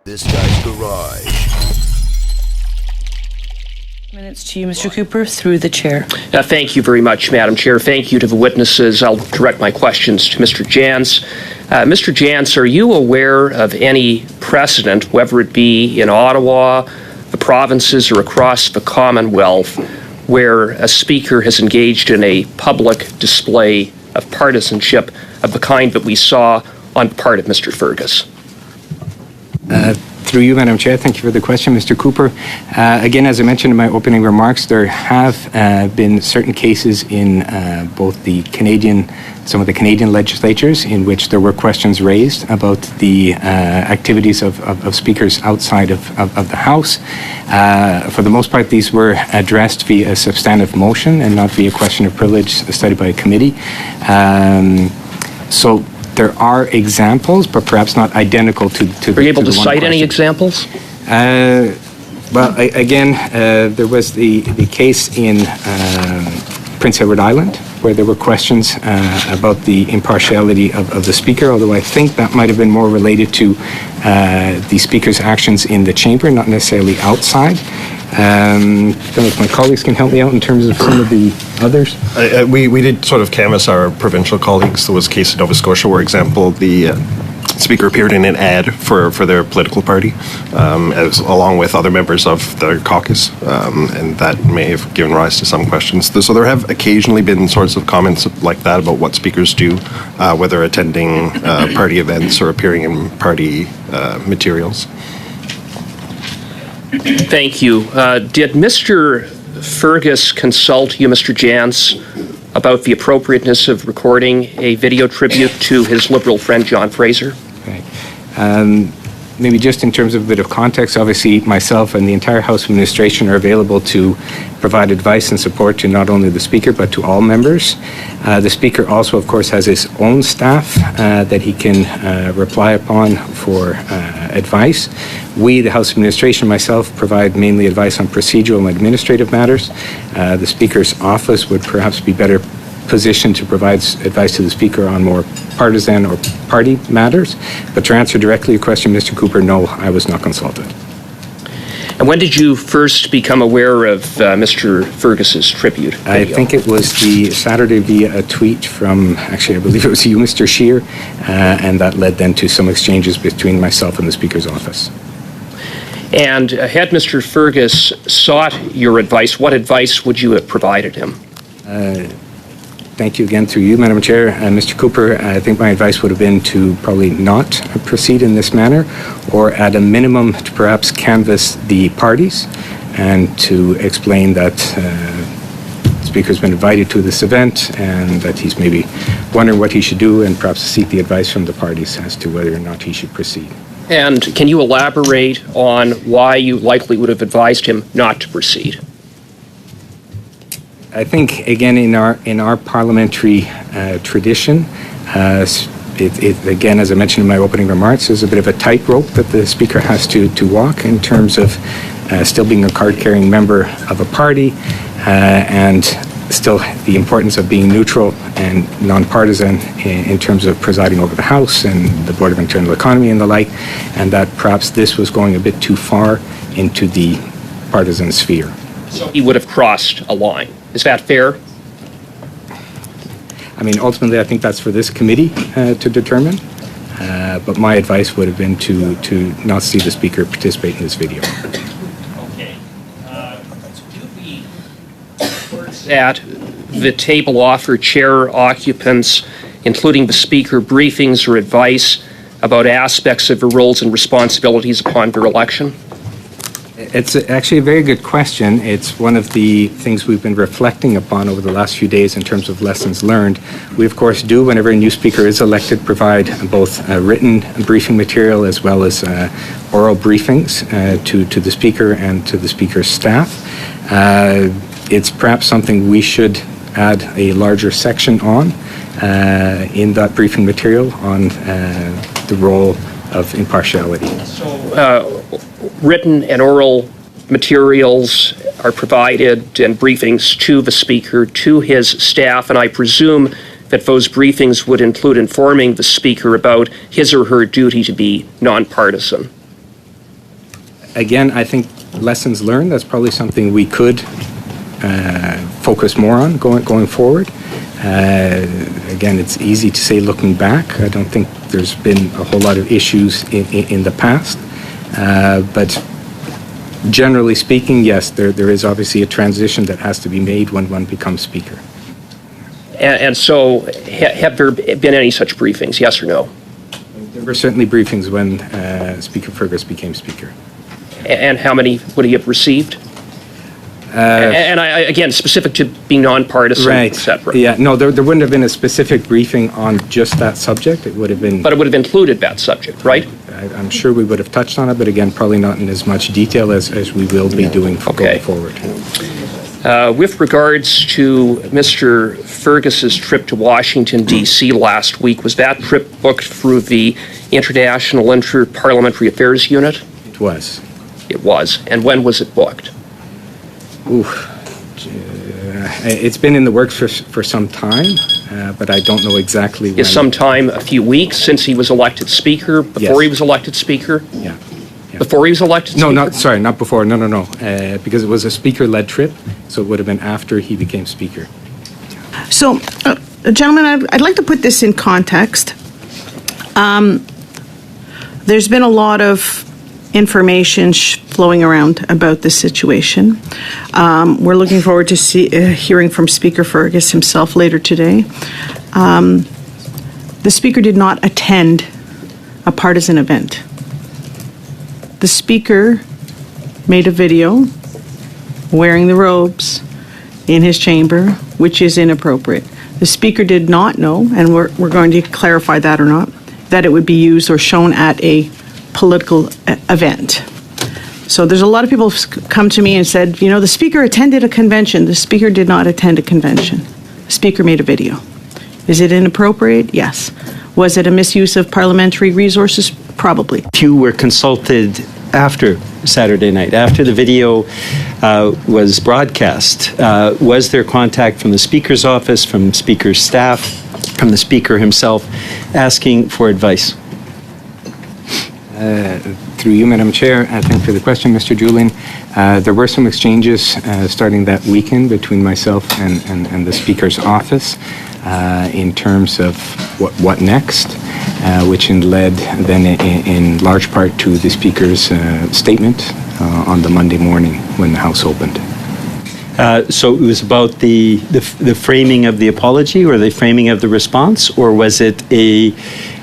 This guy's garage. Minutes to you, Mr. Cooper, through the chair. Thank you very much, Madam Chair. Thank you to the witnesses. I'll direct my questions to Mr. Jans. Mr. Jans, are you aware of any precedent, whether it be in Ottawa, the provinces, or across the Commonwealth, where a speaker has engaged in a public display of partisanship of the kind that we saw on the part of Mr. Fergus? Through you, Madam Chair, thank you for the question, Mr. Cooper. Again, as I mentioned in my opening remarks, there have been certain cases in both some of the Canadian legislatures in which there were questions raised about the activities of speakers outside of the House. For the most part, these were addressed via a substantive motion and not via question of privilege studied by a committee. So there are examples, but perhaps not identical to the Are you able to one cite question. any examples? Well, there was the case in Prince Edward Island, where there were questions about the impartiality of the speaker, although I think that might have been more related to the speaker's actions in the chamber, not necessarily outside. I don't know if my colleagues can help me out in terms of some of the others. We did sort of canvass our provincial colleagues. There was a case in Nova Scotia where, example, the speaker appeared in an ad for their political party, along with other members of their caucus, and that may have given rise to some questions. So there have occasionally been sorts of comments like that about what speakers do, whether attending party events or appearing in party materials. Thank you. Did Mr. Fergus consult you, Mr. Jans, about the appropriateness of recording a video tribute to his Liberal friend John Fraser? Right. Maybe just in terms of a bit of context, obviously myself and the entire House administration are available to provide advice and support to not only the Speaker but to all members. The Speaker also, of course, has his own staff that he can reply upon for advice. We, the House administration, myself, provide mainly advice on procedural and administrative matters. The Speaker's office would perhaps be better positioned to provide advice to the Speaker on more partisan or party matters. But to answer directly your question, Mr. Cooper, no, I was not consulted. And when did you first become aware of Mr. Fergus's tribute video? I think it was the Saturday via a tweet from, actually, I believe it was you, Mr. Scheer, and that led then to some exchanges between myself and the Speaker's office. And had Mr. Fergus sought your advice, what advice would you have provided him? Thank you again through you, Madam Chair. Mr. Cooper, I think my advice would have been to probably not proceed in this manner, or at a minimum to perhaps canvass the parties and to explain that the Speaker's been invited to this event and that he's maybe wondering what he should do, and perhaps seek the advice from the parties as to whether or not he should proceed. And can you elaborate on why you likely would have advised him not to proceed? I think, again, in our parliamentary tradition, again, as I mentioned in my opening remarks, there's a bit of a tightrope that the Speaker has to walk in terms of still being a card-carrying member of a party and still the importance of being neutral and non-partisan in terms of presiding over the House and the Board of Internal Economy and the like, and that perhaps this was going a bit too far into the partisan sphere. So he would have crossed a line. Is that fair? I mean, ultimately, I think that's for this committee to determine, but my advice would have been to not see the Speaker participate in this video. Okay. At the table offer chair occupants, including the Speaker, briefings or advice about aspects of their roles and responsibilities upon their election? It's actually a very good question. It's one of the things we've been reflecting upon over the last few days in terms of lessons learned. We, of course, do, whenever a new Speaker is elected, provide both written briefing material as well as oral briefings to the Speaker and to the Speaker's staff. It's perhaps something we should add a larger section on in that briefing material on the role of impartiality. So, written and oral materials are provided and briefings to the Speaker, to his staff, and I presume that those briefings would include informing the Speaker about his or her duty to be nonpartisan. Again, I think lessons learned, that's probably something we could focus more on going forward. Again, it's easy to say looking back. I don't think there's been a whole lot of issues in the past. But generally speaking, yes, there is obviously a transition that has to be made when one becomes Speaker. And so, have there been any such briefings, yes or no? There were certainly briefings when Speaker Fergus became Speaker. And how many would he have received? And again, specific to being nonpartisan, right. etc. Yeah, no, there wouldn't have been a specific briefing on just that subject. It would have been... But it would have included that subject, right? I'm sure we would have touched on it, but again, probably not in as much detail as we will be doing going forward. With regards to Mr. Fergus's trip to Washington, D.C. last week, was that trip booked through the International Inter-Parliamentary Affairs Unit? It was. It was. And when was it booked? It's been in the works for some time, but I don't know exactly when. Is some time a few weeks since he was elected Speaker? Before he was elected Speaker? Yeah. Before he was elected Speaker? No, not before. No. Because it was a Speaker-led trip, so it would have been after he became Speaker. So, gentlemen, I'd like to put this in context. There's been a lot of information flowing around about this situation. We're looking forward to hearing from Speaker Fergus himself later today. The Speaker did not attend a partisan event. The Speaker made a video wearing the robes in his chamber, which is inappropriate. The Speaker did not know, and we're going to clarify that or not, that it would be used or shown at a political event. So there's a lot of people who've come to me and said, you know, the Speaker attended a convention. The Speaker did not attend a convention. The Speaker made a video. Is it inappropriate? Yes. Was it a misuse of parliamentary resources? Probably. You were consulted after Saturday night, after the video was broadcast. Was there contact from the Speaker's office, from Speaker's staff, from the Speaker himself, asking for advice? Through you, Madam Chair, thank you for the question, Mr. Julian. There were some exchanges starting that weekend between myself and the Speaker's office in terms of what next, which led then in large part to the Speaker's statement on the Monday morning when the House opened. So it was about the framing of the apology or the framing of the response, or was it a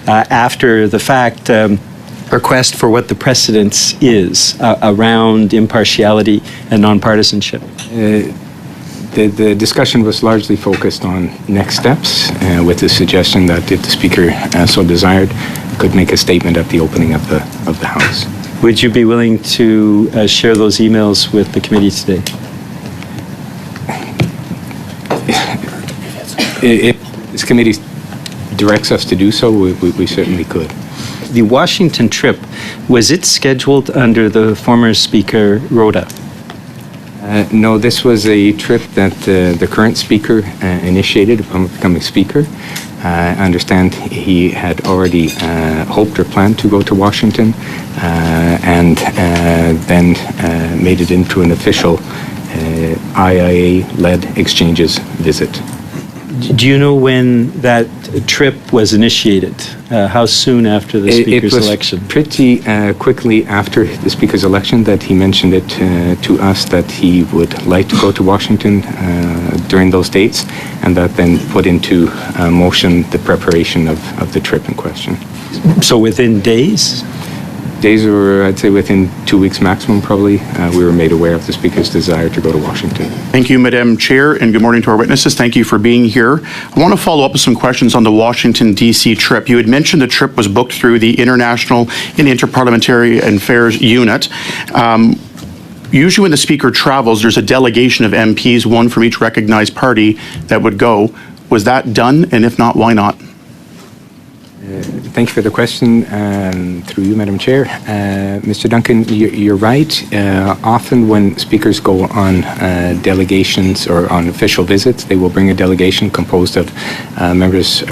after the fact request for what the precedence is around impartiality and nonpartisanship? The discussion was largely focused on next steps, with the suggestion that if the Speaker so desired, could make a statement at the opening of the House. Would you be willing to share those emails with the committee today? If this committee directs us to do so, we certainly could. The Washington trip, was it scheduled under the former Speaker rota? No, this was a trip that the current Speaker initiated upon becoming Speaker. I understand he had already hoped or planned to go to Washington and then made it into an official IIA-led exchanges visit. Do you know when that trip was initiated? How soon after the Speaker's election? It was pretty quickly after the Speaker's election that he mentioned it to us that he would like to go to Washington during those dates, and that then put into motion the preparation of the trip in question. So within days? Days were, I'd say, within 2 weeks maximum, probably. We were made aware of the Speaker's desire to go to Washington. Thank you, Madam Chair, and good morning to our witnesses. Thank you for being here. I want to follow up with some questions on the Washington, D.C. trip. You had mentioned the trip was booked through the International and Inter-Parliamentary Affairs Unit. Usually when the Speaker travels, there's a delegation of MPs, one from each recognized party, that would go. Was that done? And if not, why not? Thank you for the question, through you, Madam Chair. Mr. Duncan, you're right. Often when speakers go on delegations or on official visits, they will bring a delegation composed of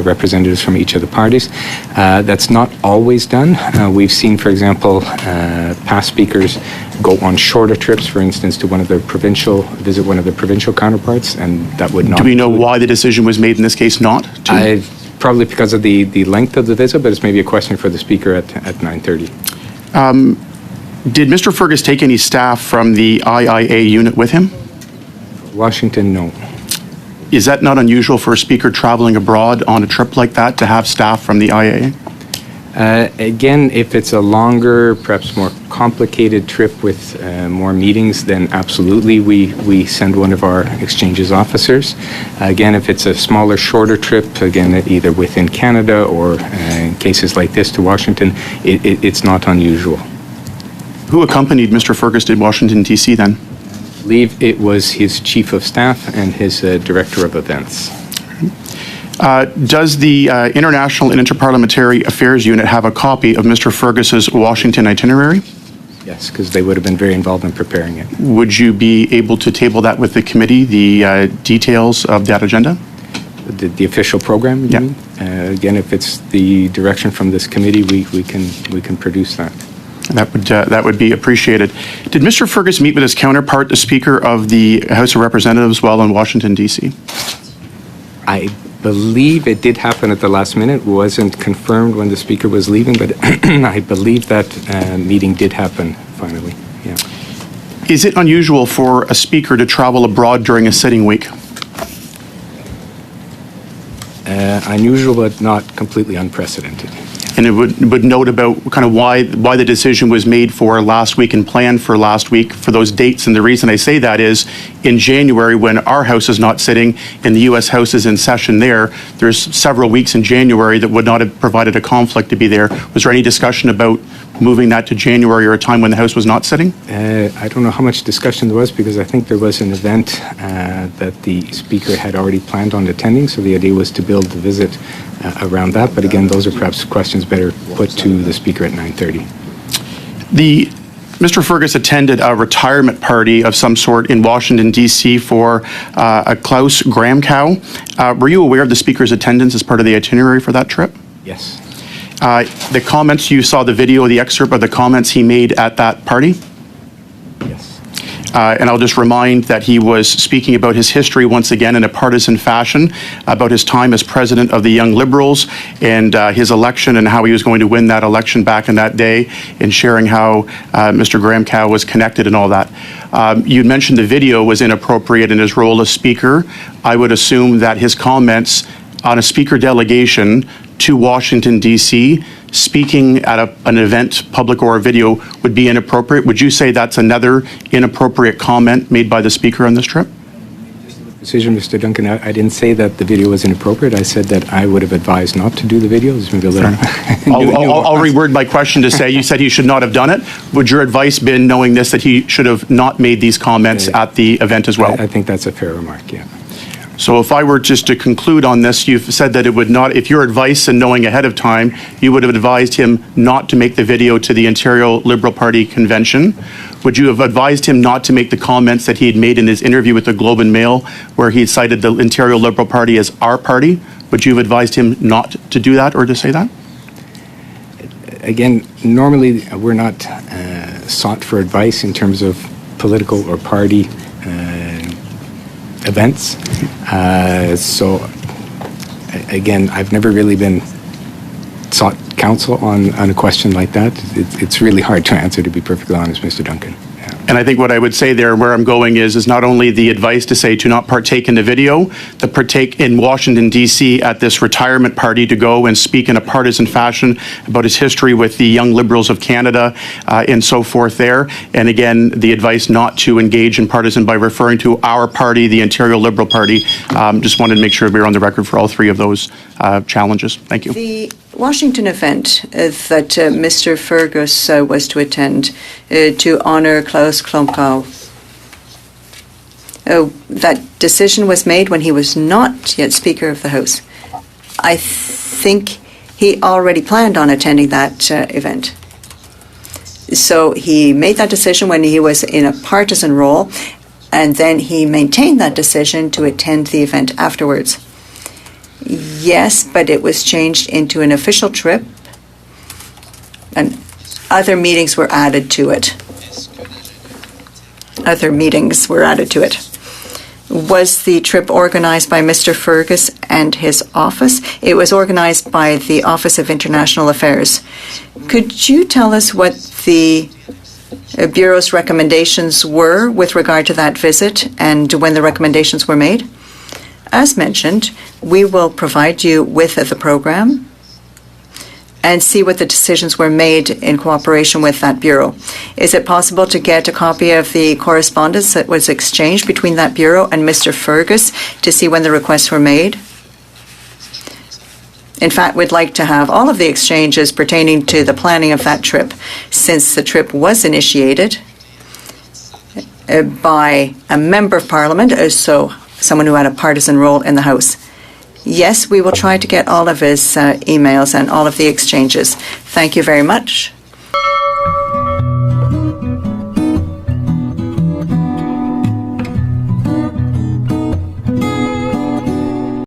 representatives from each of the parties. That's not always done. We've seen, for example, past speakers go on shorter trips, for instance, to visit one of the provincial counterparts, and that would not... Do we know why the decision was made in this case not to? Probably because of the length of the visit, but it's maybe a question for the speaker at 9:30. Did Mr. Fergus take any staff from the IIA unit with him? Washington, no. Is that not unusual for a speaker traveling abroad on a trip like that to have staff from the IIA? Again, if it's a longer, perhaps more complicated trip with more meetings, then absolutely we send one of our exchanges officers. Again, if it's a smaller, shorter trip, again, either within Canada or in cases like this to Washington, it's not unusual. Who accompanied Mr. Fergus to Washington, D.C. then? I believe it was his chief of staff and his director of events. Does the International and Interparliamentary Affairs Unit have a copy of Mr. Fergus's Washington itinerary? Yes, because they would have been very involved in preparing it. Would you be able to table that with the committee, the details of that agenda? The official program, you mean? Again, if it's the direction from this committee, we can produce that. That would be appreciated. Did Mr. Fergus meet with his counterpart, the Speaker of the House of Representatives, while in Washington, D.C.? I believe it did happen at the last minute. It wasn't confirmed when the speaker was leaving, but I believe that meeting did happen finally. Yeah. Is it unusual for a speaker to travel abroad during a sitting week? Unusual, but not completely unprecedented. And it would note about kind of why the decision was made for last week and planned for last week for those dates. And the reason I say that is in January, when our House is not sitting and the U.S. House is in session there's several weeks in January that would not have provided a conflict to be there. Was there any discussion about moving that to January or a time when the House was not sitting? I don't know how much discussion there was, because I think there was an event that the speaker had already planned on attending, so the idea was to build the visit around that. But again, those are perhaps questions better put to the speaker at 9:30. Mr. Fergus attended a retirement party of some sort in Washington, D.C. for a Klaus Graham cow. Were you aware of the speaker's attendance as part of the itinerary for that trip? Yes. The comments, you saw the video, the excerpt of the comments he made at that party? Yes. And I'll just remind that he was speaking about his history once again in a partisan fashion, about his time as president of the Young Liberals and his election and how he was going to win that election back in that day, and sharing how Mr. Graham Cow was connected and all that. You mentioned the video was inappropriate in his role as speaker. I would assume that his comments on a speaker delegation to Washington, D.C., speaking at an event, public or a video, would be inappropriate. Would you say that's another inappropriate comment made by the speaker on this trip? Decision, Mr. Duncan. I didn't say that the video was inappropriate. I said that I would have advised not to do the video. I'll reword my question to say, you said he should not have done it. Would your advice been, knowing this, that he should have not made these comments at the event as well? I think that's a fair remark, yeah. So if I were just to conclude on this, you've said that it would not, if your advice and knowing ahead of time, you would have advised him not to make the video to the Ontario Liberal Party convention. Would you have advised him not to make the comments that he had made in his interview with the Globe and Mail, where he cited the Ontario Liberal Party as our party? Would you have advised him not to do that or to say that? Again, normally we're not sought for advice in terms of political or party events. So again, I've never really been sought counsel on a question like that. It's really hard to answer, to be perfectly honest, Mr. Duncan. Yeah. And I think what I would say there, where I'm going is not only the advice to say to not partake in the video, to partake in Washington, D.C. at this retirement party, to go and speak in a partisan fashion about his history with the Young Liberals of Canada and so forth there. And again, the advice not to engage in partisan by referring to our party, the Ontario Liberal Party. Just wanted to make sure we're on the record for all three of those challenges. Thank you. The Washington event that Mr. Fergus was to attend to honour Klaus Klomkow, that decision was made when he was not yet Speaker of the House. I think he already planned on attending that event. So he made that decision when he was in a partisan role, and then he maintained that decision to attend the event afterwards. Yes, but it was changed into an official trip, and other meetings were added to it. Other meetings were added to it. Was the trip organized by Mr. Fergus and his office? It was organized by the Office of International Affairs. Could you tell us what the Bureau's recommendations were with regard to that visit and when the recommendations were made? As mentioned, we will provide you with the program and see what the decisions were made in cooperation with that Bureau. Is it possible to get a copy of the correspondence that was exchanged between that Bureau and Mr. Fergus to see when the requests were made? In fact, we'd like to have all of the exchanges pertaining to the planning of that trip, since the trip was initiated by a member of Parliament, so someone who had a partisan role in the House. Yes, we will try to get all of his emails and all of the exchanges. Thank you very much.